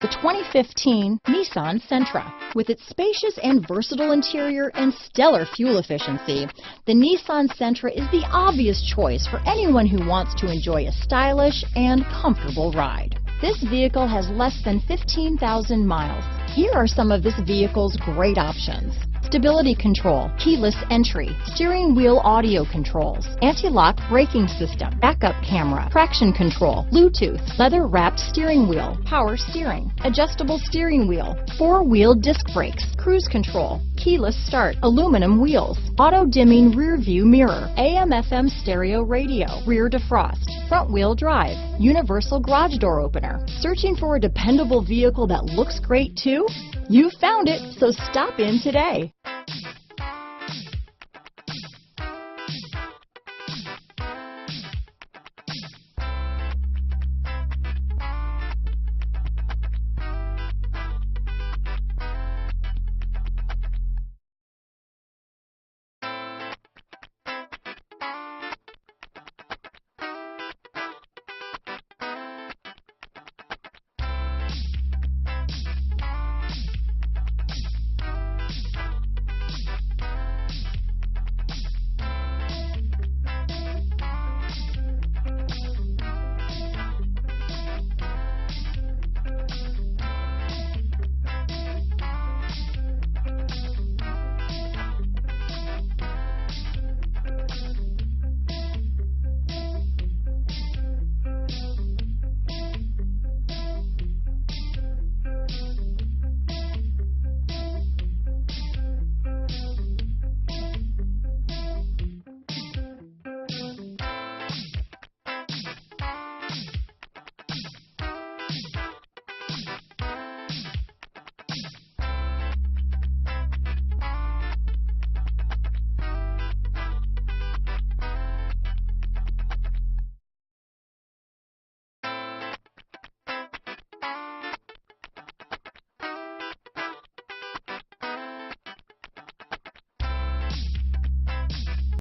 The 2015 Nissan Sentra. With its spacious and versatile interior and stellar fuel efficiency, the Nissan Sentra is the obvious choice for anyone who wants to enjoy a stylish and comfortable ride. This vehicle has less than 15,000 miles. Here are some of this vehicle's great options: stability control, keyless entry, steering wheel audio controls, anti-lock braking system, backup camera, traction control, Bluetooth, leather-wrapped steering wheel, power steering, adjustable steering wheel, four-wheel disc brakes, cruise control, keyless start, aluminum wheels, auto-dimming rear-view mirror, AM/FM stereo radio, rear defrost, front-wheel drive, universal garage door opener. Searching for a dependable vehicle that looks great too? You found it, so stop in today.